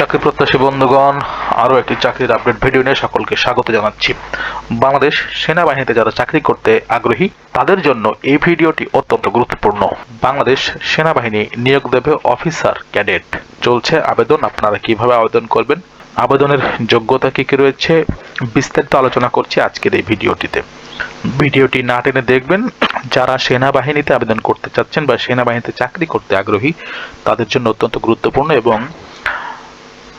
চাকরি প্রত্যাশী বন্ধুগণ, আরও একটি চাকরির আপডেট ভিডিও নিয়ে সকলকে স্বাগত জানাচ্ছি। বাংলাদেশ সেনাবাহিনীতে যারা চাকরি করতে আগ্রহী তাদের জন্য এই ভিডিওটি অত্যন্ত গুরুত্বপূর্ণ। বাংলাদেশ সেনাবাহিনী নিয়োগ দেবে অফিসার ক্যাডেট। চলছে আবেদন। আপনারা কিভাবে আবেদন করবেন, আবেদনের যোগ্যতা কী কী রয়েছে, বিস্তারিত আলোচনা করছি আজকের এই ভিডিওটিতে। ভিডিওটি না টেনে দেখবেন। যারা সেনাবাহিনীতে আবেদন করতে চাচ্ছেন বা সেনাবাহিনীতে চাকরি করতে আগ্রহী তাদের জন্য অত্যন্ত গুরুত্বপূর্ণ। এবং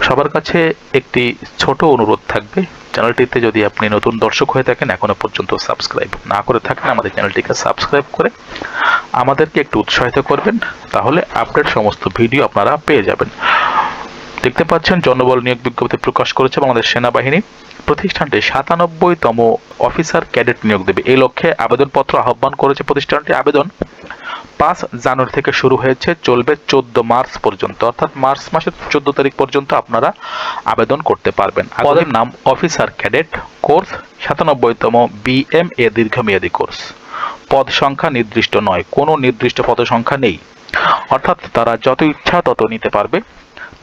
সবার কাছে একটি ছোট অনুরোধ থাকবে, চ্যানেলটিতে যদি আপনি নতুন দর্শক হয়ে থাকেন, এখনো পর্যন্ত সাবস্ক্রাইব না করে থাকেন, আমাদের চ্যানেলটিকে সাবস্ক্রাইব করে আমাদেরকে একটু উৎসাহিত করবেন, তাহলে আপডেট সমস্ত ভিডিও আপনারা পেয়ে যাবেন। দেখতে পাচ্ছেন, জনবল নিয়োগ বিজ্ঞপ্তি প্রকাশ করেছে বাংলাদেশ সেনাবাহিনী। প্রতিষ্ঠানটি ৯৭তম অফিসার ক্যাডেট নিয়োগ দেবে। এই লক্ষ্যে আবেদনপত্র আহ্বান করেছে প্রতিষ্ঠানটি। আবেদন ৫ জানুয়ারি থেকে শুরু হয়েছে, চলবে ১৪ মার্চ পর্যন্ত, অর্থাৎ মার্চ মাসের ১৪ তারিখ পর্যন্ত আপনারা আবেদন করতে পারবেন। পদের নাম অফিসার ক্যাডেট, কোর্স ৯৭তম BMA দীর্ঘমেয়াদী কোর্স। পদ সংখ্যা নির্দিষ্ট নয়, কোনো নির্দিষ্ট পদ সংখ্যা নেই, অর্থাৎ তারা যত ইচ্ছা তত নিতে পারবে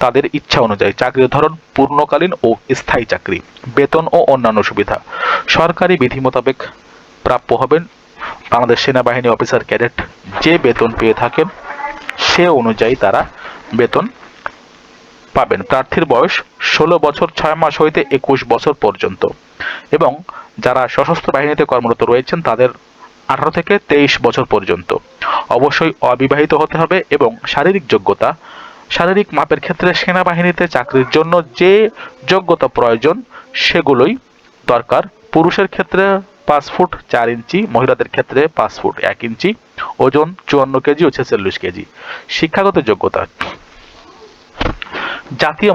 তাদের ইচ্ছা অনুযায়ী। চাকরির ধরন পূর্ণকালীন ও স্থায়ী চাকরি। বেতন ও অন্যান্য সুবিধা সরকারি বিধি মোতাবেক প্রাপ্য হবেন। বাংলাদেশ সেনাবাহিনী অফিসার ক্যাডেট যে বেতন পেয়ে থাকেন সে অনুযায়ী তারা বেতন পাবেন। প্রার্থীর বয়স ১৬ বছর ৬ মাস হইতে ২১ বছর পর্যন্ত, এবং যারা সশস্ত্র বাহিনীতে কর্মরত রয়েছেন তাদের ১৮ থেকে ২৩ বছর পর্যন্ত। অবশ্যই অবিবাহিত হতে হবে। এবং শারীরিক যোগ্যতা, শারীরিক মাপের ক্ষেত্রে সেনাবাহিনীতে চাকরির জন্য যে যোগ্যতা প্রয়োজন সেগুলোই দরকার। পুরুষের ক্ষেত্রে ৫ ফুট ৪ ইঞ্চি, মহিলাদের ক্ষেত্রে ৫ ফুট ১ ইঞ্চি, ওজন ৫৪ কেজি ও ৪৬ কেজি। শিক্ষাগত যোগ্যতা, জাতীয়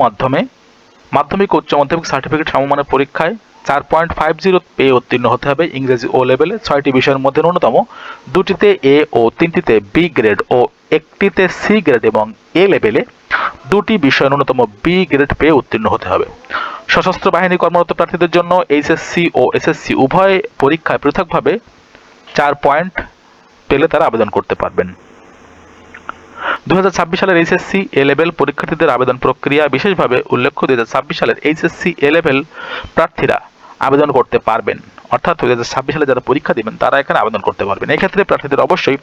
মাধ্যমিক উচ্চ মাধ্যমিক সার্টিফিকেট সমমানের পরীক্ষায় 4.50 পেয়ে উত্তীর্ণ হতে হবে। ইংরেজি ও লেভেলে ৬টি বিষয়ের মধ্যে ন্যূনতম ২টিতে A ও ৩টিতে B গ্রেড ও ১টিতে C গ্রেড, এবং A লেভেলে ২টি বিষয়ে ন্যূনতম B গ্রেড পেয়ে উত্তীর্ণ হতে হবে। সশস্ত্র বাহিনী কর্মরত প্রার্থীদের জন্য HSC ও SSC উভয় পরীক্ষায় পৃথকভাবে ৪ পয়েন্ট পেলে তারা আবেদন করতে পারবেন। ২০২৬ সালের HSC A লেভেল পরীক্ষার্থীদের আবেদন প্রক্রিয়া বিশেষভাবে উল্লেখ্য। ২০২৬ সালের HSC A লেভেল প্রার্থীরা আবেদন করতে পারবেন, অর্থাৎ ২০২৬ সালে যারা পরীক্ষা দিবেন তারা এখানে আবেদন করতে পারবেন। এক্ষেত্রে প্রার্থীদের অবশ্যই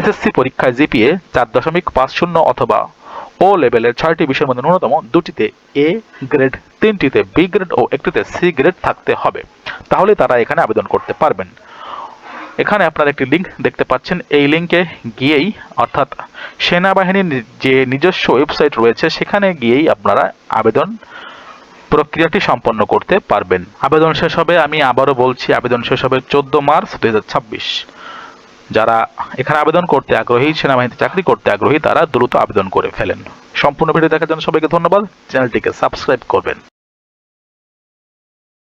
SSC পরীক্ষায় GPA ৪.৫০ অথবা ও লেভেলের ৬টি বিষয়ের মধ্যে ন্যূনতম ২টিতে A গ্রেড, ৩টিতে B গ্রেড ও ১টিতে C গ্রেড থাকতে হবে, তাহলে তারা এখানে আবেদন করতে পারবেন। এখানে আপনারা একটি লিঙ্ক দেখতে পাচ্ছেন, এই লিঙ্কে গিয়েই, অর্থাৎ সেনাবাহিনীর যে নিজস্ব ওয়েবসাইট রয়েছে সেখানে গিয়েই আপনারা আবেদন প্রক্রিয়াটি সম্পন্ন করতে পারবেন। আবেদন শেষ হবে, আমি আবারও বলছি, আবেদন শেষ হবে ১৪ মার্চ ২০২৬। যারা এখানে আবেদন করতে আগ্রহী, সেনাবাহিনীতে চাকরি করতে আগ্রহী, তারা দ্রুত আবেদন করে ফেলেন। সম্পূর্ণ ভিডিও দেখার জন্য সবাইকে ধন্যবাদ। চ্যানেলটিকে সাবস্ক্রাইব করবেন।